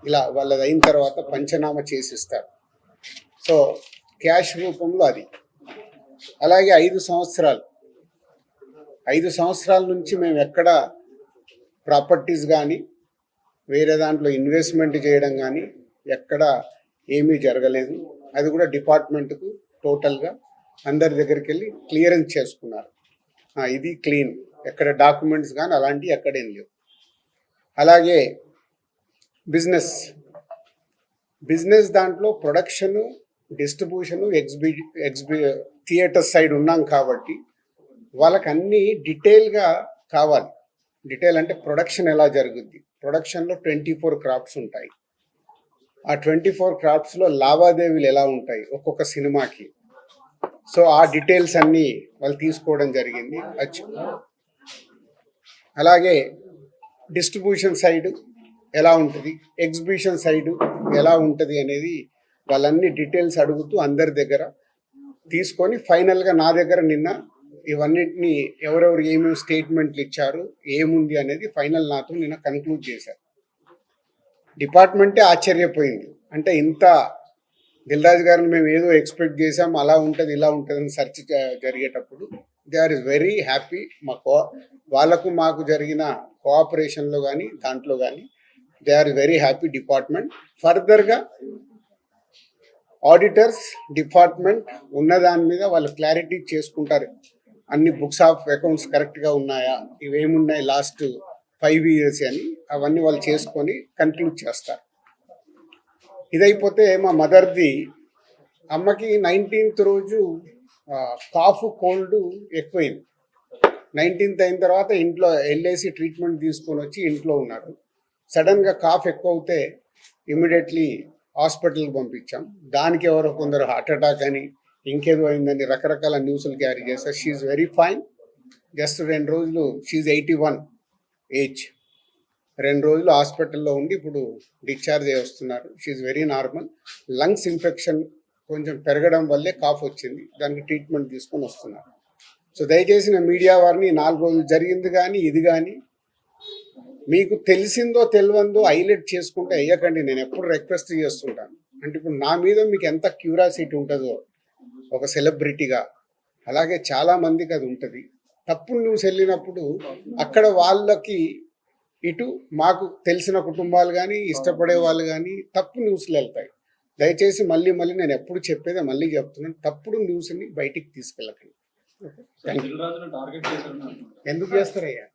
ఇలా వాళ్ళది అయిన తర్వాత పంచనామా చేసిస్తారు. సో క్యాష్ రూపంలో అది. అలాగే 5 సంవత్సరాల నుంచి మేము ఎక్కడ ప్రాపర్టీస్ కానీ వేరే దాంట్లో ఇన్వెస్ట్మెంట్ చేయడం కానీ ఎక్కడ ఏమీ జరగలేదు. అది కూడా డిపార్ట్మెంట్కు టోటల్గా అందరి దగ్గరికి వెళ్ళి క్లియరెన్స్ చేసుకున్నారు. ఇది క్లీన్, ఎక్కడ డాక్యుమెంట్స్ కానీ అలాంటివి ఎక్కడేం లేవు. అలాగే బిజినెస్ దాంట్లో ప్రొడక్షను, డిస్ట్రిబ్యూషను, థియేటర్ సైడ్ ఉన్నాం కాబట్టి వాళ్ళకి అన్నీ డీటెయిల్గా కావాలి. డీటెయిల్ అంటే ప్రొడక్షన్ ఎలా జరుగుద్ది, ప్రొడక్షన్లో 24 క్రాఫ్ట్స్ ఉంటాయి. ఆ 24 క్రాఫ్ట్స్లో లావాదేవీలు ఎలా ఉంటాయి ఒక్కొక్క సినిమాకి. సో ఆ డీటెయిల్స్ అన్నీ వాళ్ళు తీసుకోవడం జరిగింది. అలాగే డిస్ట్రిబ్యూషన్ సైడ్ ఎలా ఉంటుంది, ఎగ్జిబిషన్ సైడ్ ఎలా ఉంటుంది అనేది వాళ్ళన్ని డీటెయిల్స్ అడుగుతూ అందరి దగ్గర తీసుకొని ఫైనల్గా నా దగ్గర నిన్న ఇవన్నిటిని ఎవరెవరు ఏమేమి స్టేట్మెంట్లు ఇచ్చారు, ఏముంది అనేది ఫైనల్ నాతో నిన్న కన్క్లూడ్ చేశారు. డిపార్ట్మెంటే ఆశ్చర్యపోయింది. అంటే ఇంత దిల్రాజు గారిని మేము ఏదో ఎక్స్పెక్ట్ చేసాం, అలా ఉంటుంది ఇలా ఉంటుంది అని సెర్చ్ జరిగేటప్పుడు దే ఆర్ వెరీ హ్యాపీ. వాళ్ళకు మాకు జరిగిన కోఆపరేషన్లో కానీ దాంట్లో కానీ they are very happy department. ఫర్దర్గా ఆడిటర్స్ డిపార్ట్మెంట్ ఉన్న దాని మీద వాళ్ళు క్లారిటీ చేసుకుంటారు. అన్ని బుక్స్ ఆఫ్ అకౌంట్స్ కరెక్ట్గా ఉన్నాయా, ఇవేమున్నాయి లాస్ట్ 5 years అని అవన్నీ వాళ్ళు చేసుకొని కన్క్లూడ్ చేస్తారు. ఇదైపోతే మా మదర్ది, అమ్మకి 19th రోజు కాఫ్ కోల్డ్ ఎక్కువైంది. 19th అయిన తర్వాత ఇంట్లో వెళ్ళేసి ట్రీట్మెంట్ తీసుకొని వచ్చి ఇంట్లో ఉన్నారు. సడన్గా కాఫ్ ఎక్కువ అవుతే ఇమీడియట్లీ హాస్పిటల్కి పంపించాం. దానికి ఎవరో కొందరు హార్ట్ అటాక్ అని ఇంకేదో అయిందని రకరకాల న్యూస్లు క్యారీ చేస్తారు. She very fine. జస్ట్ 2 రోజులు, షీఈ్ 81 ఏజ్, 2 రోజులు హాస్పిటల్లో ఉండి ఇప్పుడు డిశ్చార్జ్ అయ్యి వస్తున్నారు. She very normal. Lungs infection కొంచెం పెరగడం వల్లే కాఫ్ వచ్చింది, దానికి ట్రీట్మెంట్ తీసుకొని వస్తున్నారు. సో దయచేసి నా మీడియా వారిని 4 రోజులు జరిగింది కానీ ఇది కానీ మీకు తెలిసిందో తెలియందో హైలైట్ చేసుకుంటే అయ్యకండి. నేను ఎప్పుడు రిక్వెస్ట్ చేస్తుంటాను. అంటే ఇప్పుడు నా మీద మీకు ఎంత క్యూరియాసిటీ ఉంటుందో ఒక సెలబ్రిటీగా, అలాగే చాలామందికి అది ఉంటుంది. తప్పు న్యూస్ వెళ్ళినప్పుడు అక్కడ వాళ్ళకి ఇటు మాకు తెలిసిన కుటుంబాలు కానీ ఇష్టపడే వాళ్ళు కానీ తప్పు న్యూస్లు వెళ్తాయి. దయచేసి మళ్ళీ నేను ఎప్పుడు చెప్పేదే మళ్ళీ చెప్తున్నాను, తప్పుడు న్యూస్ని బయటికి తీసుకెళ్ళకండి. ఎందుకు చేస్తారయ్యా?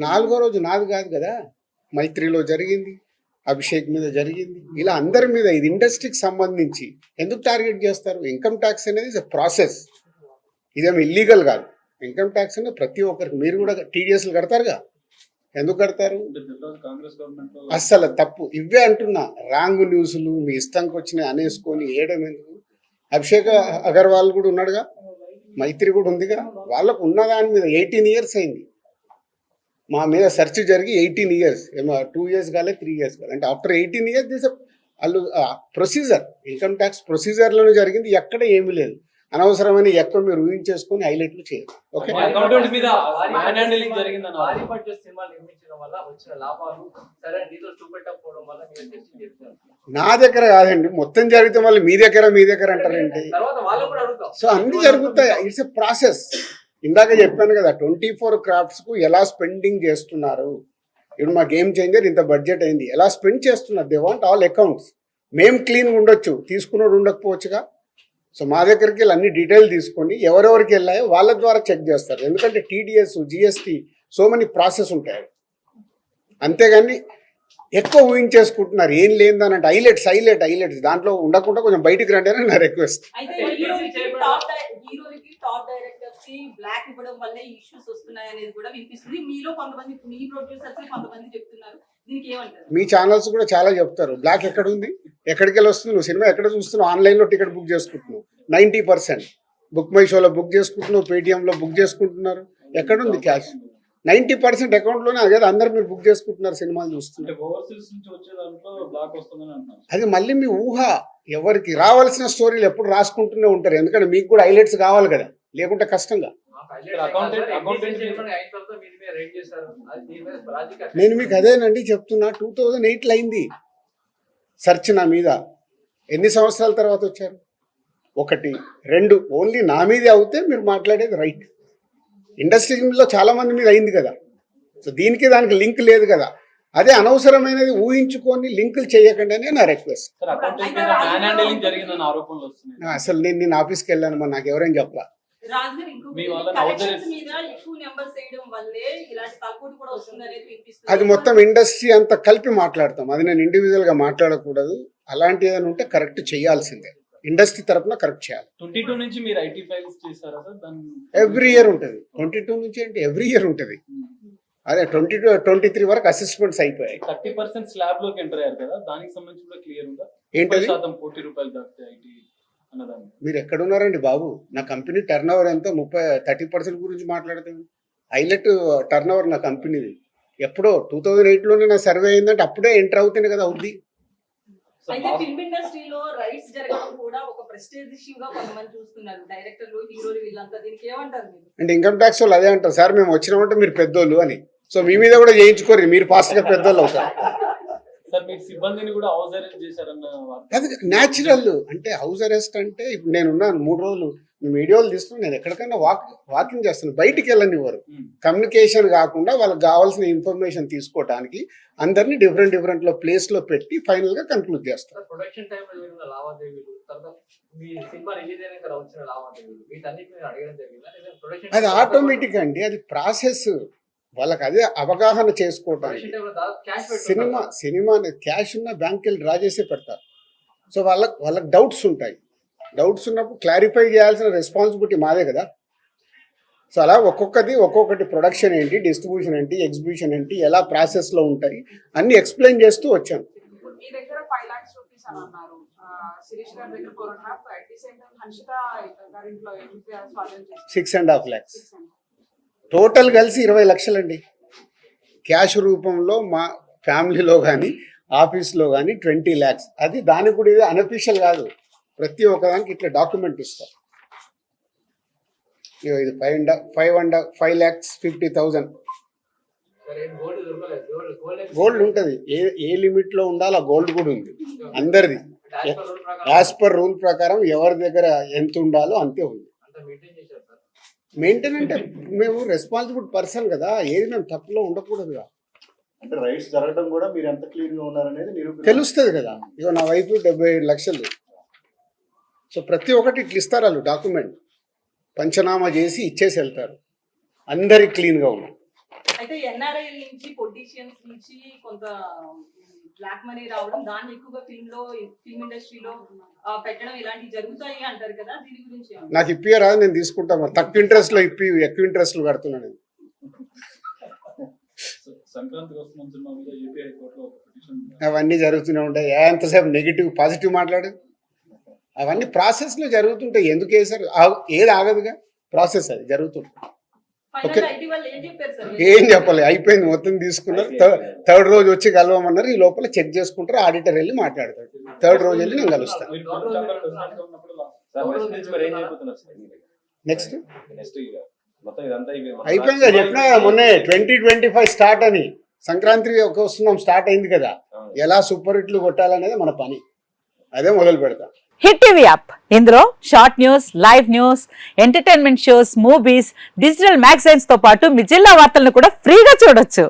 నాలుగో రోజు నాది కాదు కదా, మైత్రిలో జరిగింది, అభిషేక్ మీద జరిగింది, ఇలా అందరి మీద. ఇది ఇండస్ట్రీకి సంబంధించి ఎందుకు టార్గెట్ చేస్తారు? ఇన్కమ్ ట్యాక్స్ అనేది ప్రాసెస్, ఇదేమి ఇల్లీగల్ కాదు. ఇన్కమ్ ట్యాక్స్ అనేది ప్రతి ఒక్కరికి, మీరు కూడా టీడీఎస్లు కడతారుగా, ఎందుకు కడతారు? అస్సలు తప్పు. ఇవే అంటున్నా, రాంగ్ న్యూస్లు మీ ఇష్టంకి వచ్చినాయి అనేసుకొని ఏయడం ఎందుకు? అభిషేక్ అగర్వాల్ కూడా ఉన్నాడుగా, మైత్రి కూడా ఉందిగా, వాళ్ళకు ఉన్న దాని మీద 18 years అయింది. మా మీద సెర్చ్ జరిగి 18 years, ఏమో 2 years కాలే 3 years కాలే. అంటే ఆఫ్టర్ 18 years దిస్ వాళ్ళు ప్రొసీజర్, ఇన్కమ్ ట్యాక్స్ ప్రొసీజర్లోనే జరిగింది, ఎక్కడ ఏమీ లేదు. అనవసరమని ఎక్కువ మీరు ఊహించేసుకొని హైలైట్లు చేయరు. ఓకే, నా దగ్గర కాదండి, మొత్తం జరిగితే మళ్ళీ మీ దగ్గర అంటారేంటి? సో అన్ని జరుగుతాయి, ఇట్స్ ఎ ప్రాసెస్. ఇందాక చెప్పాను కదా, 24 క్రాఫ్ట్స్కు ఎలా స్పెండింగ్ చేస్తున్నారు. ఇప్పుడు మా గేమ్ చేంజర్ ఇంత బడ్జెట్ అయింది, ఎలా స్పెండ్ చేస్తున్నారు. They want all accounts. మేము క్లీన్గా ఉండొచ్చు, తీసుకున్నోడు ఉండకపోవచ్చుగా. సో మా దగ్గరికి వెళ్ళి అన్ని డీటెయిల్ తీసుకొని ఎవరెవరికి వెళ్ళాయో వాళ్ళ ద్వారా చెక్ చేస్తారు. ఎందుకంటే TDS, GST, so many process ఉంటాయి. అంతేగాని ఎక్కువ ఊహించేసుకుంటున్నారు, ఏం లేదని అంటే హైలైట్స్ దాంట్లో ఉండకుండా కొంచెం బయటికి రండి అని నా రిక్వెస్ట్. బ్లాక్ ఇవ్వడం వల్ల ఇష్యూస్ వస్తున్నాయి అనేది కూడా వినిపిస్తుంది. మీలో కొంతమంది, మీ ప్రొడ్యూసర్స్ కొంతమంది చెప్తున్నారు, దీనికి ఏమంటారు? మీ ఛానల్స్ కూడా చాలా చెప్తారు, బ్లాక్ ఎక్కడ ఉంది, ఎక్కడికి వెళ్ళి వస్తుంది, నువ్వు సినిమా ఎక్కడ చూస్తున్నావు, ఆన్లైన్లో టికెట్ బుక్ చేసుకుంటున్నావు, 90% బుక్ మై షోలో బుక్ చేసుకుంటున్నావు, పేటిఎంలో బుక్ చేసుకుంటున్నారు. ఎక్కడుంది క్యాష్? 90% అకౌంట్లోనే. అదే అందరు మీరు బుక్ చేసుకుంటున్నారు, సినిమాలు చూస్తున్నారు. అది మళ్ళీ మీ ఊహ. ఎవరికి రావాల్సిన స్టోరీలు ఎప్పుడు రాసుకుంటూనే ఉంటారు, ఎందుకంటే మీకు కూడా హైలైట్స్ కావాలి కదా, లేకుంటే కష్టంగా. నేను మీకు అదేనండి చెప్తున్నా, 2008 అయింది సెర్చ్ నా మీద. ఎన్ని సంవత్సరాల తర్వాత వచ్చారు? 1, 2 ఓన్లీ నా మీదే అవుతే మీరు మాట్లాడేది రైట్. ఇండస్ట్రీలో చాలా మంది మీద అయింది కదా. సో దీనికి దానికి లింక్ లేదు కదా. అదే అనవసరమైనది ఊహించుకొని లింకులు చేయకండి అని నా రిక్వెస్ట్. అసలు నేను ఆఫీస్కి వెళ్ళాను, మరి నాకు ఎవరైనా చెప్పలా. రాజుగారు ఇంకొకటి కలెక్షన్స్ మీద ఎక్కువ నెంబర్స్ వేయడం వల్లే ఇలాంటి తలపోటు కూడా వస్తుంది అనేది వినిపిస్తుంది. అది మొత్తం ఇండస్ట్రీ అంతా కలిపి మాట్లాడతాం. అది నేను ఇండివిజువల్ గా మాట్లాడకూడదు. అలాంటి ఏదైనా ఉంటే కరెక్ట్ చేయాల్సిందే, ఇండస్ట్రీ తరపున కరెక్ట్ చేయాలి. 22 నుంచి మీరు ఐటీ ఫైల్స్ చేశారా సార్? ఎవ్రీ ఇయర్ ఉంటుంది. 22 నుంచి అంటే ఎవ్రీ ఇయర్ ఉంటుంది. అదే 22, 23 వరకు అసెస్మెంట్స్ అయిపోయాయి. 30% స్లాబ్ లోకి ఎంటర్ అయ్యారు కదా, దానికి సంబంధించి కూడా క్లియర్ ఉందా? ఏంటది? 40 దాటితే ఐటీ అన్నదాన్ని. మీరు ఎక్కడున్నారండి బాబు? నా కంపెనీ టర్న్ ఓవర్ ఎంతో 30% గురించి మాట్లాడతాను. హైలైట్ టర్న్ ఓవర్ నా కంపెనీది. ఎప్పుడో 2008లోనే నా సర్వే అయిందంటే అప్పుడే ఎంటర్ అవుతుంది కదా అవుద్ది. అయితే ఫిల్మ్ ఇండస్ట్రీలో రైట్స్ జరగడం కూడా ఒక ప్రెస్టేజ్ ఇష్యూగా కొంతమంది చూస్తున్నారు. డైరెక్టర్లు, హీరోలు వీళ్ళంతా దీనికి ఏమంటారు మీరు? అంటే ఇన్కమ్ ట్యాక్స్ వాళ్ళు అదే అంటారు, సార్ మేము వచ్చినామంటే మీరు పెద్దోళ్ళు అని. సో మీ మీద కూడా చేయించుకోరు, మీరు ఫాస్ట్ గా పెద్దోళ్ళు అవుతారు. సార్ మీ సిబ్బందిని కూడా హౌస్ అరెస్ట్ చేశారన్న అది న్యాచురల్. అంటే హౌస్ అరెస్ట్ అంటే ఇప్పుడు నేనున్నాను 3 రోజులు, మేము వీడియోలు తీస్తున్నాం, నేను ఎక్కడికైనా వాకింగ్ చేస్తున్నాను, బయటికి వెళ్ళనివ్వరు. కమ్యూనికేషన్ కాకుండా వాళ్ళకి కావాల్సిన ఇన్ఫర్మేషన్ తీసుకోవడానికి అందరినీ డిఫరెంట్ లో ప్లేస్ లో పెట్టి ఫైనల్ గా కన్క్లూడ్ చేస్తారు. ప్రొడక్షన్ టైం లో జరిగిన లావాదేవీలు, తర్వాత మీ సినిమా రిలీజ్ అయినాక వచ్చిన లావాదేవీలు, వీటన్నిటిని అడగడం జరిగిందా? అది ఆటోమేటిక్ అండి, అది ప్రాసెస్. వాళ్ళకి అదే అవగాహన చేసుకోవటానికి. సినిమా క్యాష్ ఉన్న బ్యాంక్ వెళ్ళి డ్రా చేసే పెడతారు. సో వాళ్ళకి డౌట్స్ ఉంటాయి. డౌట్స్ ఉన్నప్పుడు క్లారిఫై చేయాల్సిన రెస్పాన్సిబిలిటీ మాదే కదా. సో అలా ఒక్కొక్కటి ప్రొడక్షన్ ఏంటి, డిస్ట్రిబ్యూషన్ ఏంటి, ఎగ్జిబిషన్ ఏంటి, ఎలా ప్రాసెస్లో ఉంటాయి అన్ని ఎక్స్ప్లెయిన్ చేస్తూ వచ్చాను. మీ దగ్గర 5 lakhs rupees అని అన్నారు, శిరీష్ గారి దగ్గర 4.5, at the same time Hanshitha గారింట్లో 6.5 lakhs. టోటల్ కలిసి 20 లక్షలండి క్యాష్ రూపంలో. మా ఫ్యామిలీలో కానీ ఆఫీస్లో కానీ 20 lakhs. అది దానికి కూడా ఇది అన్అఫీషియల్ కాదు, ప్రతి ఒక్కదానికి ఇట్లా డాక్యుమెంట్ ఇస్తాం. ఇది 5,50,000 గోల్డ్ ఉంటుంది. ఏ లిమిట్ లో ఉండాలో ఆ గోల్డ్ కూడా ఉంది అందరిది. యాజ్ పర్ రూల్ ప్రకారం ఎవరి దగ్గర ఎంత ఉండాలో అంతే ఉంది. మెయింటైన్ అంటే మేము రెస్పాన్సిబుల్ పర్సన్ కదా, ఏది మేము తప్పులో ఉండకూడదుగా. అంటే రైట్స్ జరగడం కూడా మీరు ఎంత క్లీన్ గా ఉన్నారనేది తెలుస్తుంది కదా. ఇగో నా వైపు 75 లక్షలు. సో ప్రతి ఒక్కటి ఇట్లా ఇస్తారు వాళ్ళు, డాక్యుమెంట్ పంచనామా చేసి ఇచ్చేసి వెళ్తారు. అందరికి క్లీన్ గా ఉన్నాం. అయితే ఎన్ఆర్ఐ నుంచి, పొలిటీషియన్స్ నుంచి కొంత బ్లాక్ మనీ రావడం, దాన్ని ఎక్కువగా ఫిల్మ్ ఇండస్ట్రీలో పెట్టడం ఇలాంటివి జరుగుతాయి అంటారు కదా, దీని గురించి నాకు ఇప్పియరాదు, నేను తీసుకుంటా. మరి తక్కువ ఇంట్రెస్ట్ లో ఎక్కువ ఇంట్రెస్ట్ లో కడుతున్నాను. అవన్నీ జరుగుతూనే ఉంటాయి. ఎంతసేపు నెగిటివ్ పాజిటివ్ మాట్లాడు, అవన్నీ ప్రాసెస్ లో జరుగుతుంటాయి. ఎందుకు వేసారు? ఏది ఆగదుగా, ప్రాసెస్ అది జరుగుతుంది. ఓకే, ఏం చెప్పాలి, అయిపోయింది, మొత్తం తీసుకున్నారు. థర్డ్ రోజు వచ్చి కలవమన్నారు. ఈ లోపల చెక్ చేసుకుంటారు, ఆడిటర్ వెళ్ళి మాట్లాడతాడు. థర్డ్ రోజు వెళ్ళి నేను కలుస్తాను. నెక్స్ట్ అయిపోయింది చెప్పినా కదా మొన్నే 2025 స్టార్ట్ అని. సంక్రాంతి వస్తున్నాం, స్టార్ట్ అయింది కదా. ఎలా సూపర్ హిట్లు కొట్టాలనేది మన పని, అదే మొదలు పెడతాం. హిట్ టీవీ యాప్, ఇందులో short news, live news, entertainment shows, movies, digital magazines తో పాటు మీ జిల్లా వార్తలను కూడా ఫ్రీగా చూడొచ్చు.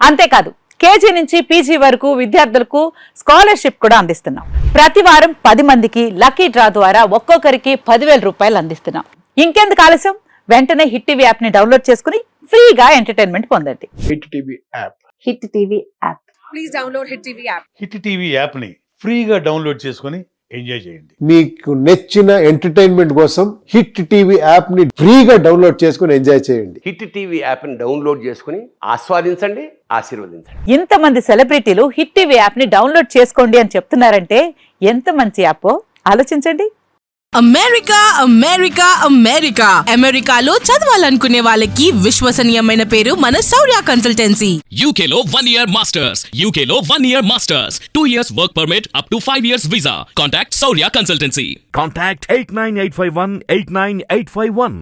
అంతేకాదు కేజీ నుంచి పీజీ వరకు విద్యార్థులకు స్కాలర్షిప్ కూడా అందిస్తున్నాం. ప్రతి వారం 10 మందికి లక్కీ డ్రా ద్వారా ఒక్కొక్కరికి 10,000 రూపాయలు అందిస్తున్నాం. ఇంకెందుకు ఆలస్యం, వెంటనే హిట్ టీవీ యాప్ ని డౌన్లోడ్ చేసుకుని ఫ్రీగా ఎంటర్టైన్మెంట్ పొందండి. Hit TV app. Hit TV app. Please download hit TV app. Hit TV app ని ఫ్రీగా డౌన్లోడ్ చేసుకుని ఎంజాయ్ చేయండి. మీకు నచ్చిన ఎంటర్టైన్మెంట్ కోసం హిట్ టీవీ యాప్ ని ఫ్రీగా డౌన్లోడ్ చేసుకుని ఎంజాయ్ చేయండి. హిట్ టీవీ యాప్ ని డౌన్లోడ్ చేసుకుని ఆస్వాదించండి, ఆశీర్వదించండి. ఇంతమంది సెలబ్రిటీలు హిట్ టీవీ యాప్ ని డౌన్లోడ్ చేసుకోండి అని చెప్తున్నారంటే ఎంత మంచి యాప్ ఆలోచించండి. అమెరికా అమెరికా అమెరికా అమెరికాలో చదవాలనుకునే వాళ్ళకి విశ్వసనీయమైన పేరు మన శౌర్య కన్సల్టెన్సీ. UK లో 1 year masters, UK లో 1 year masters, 2 years work permit up to 5 years visa. Contact Saurya Consultancy. Contact 89851 89851.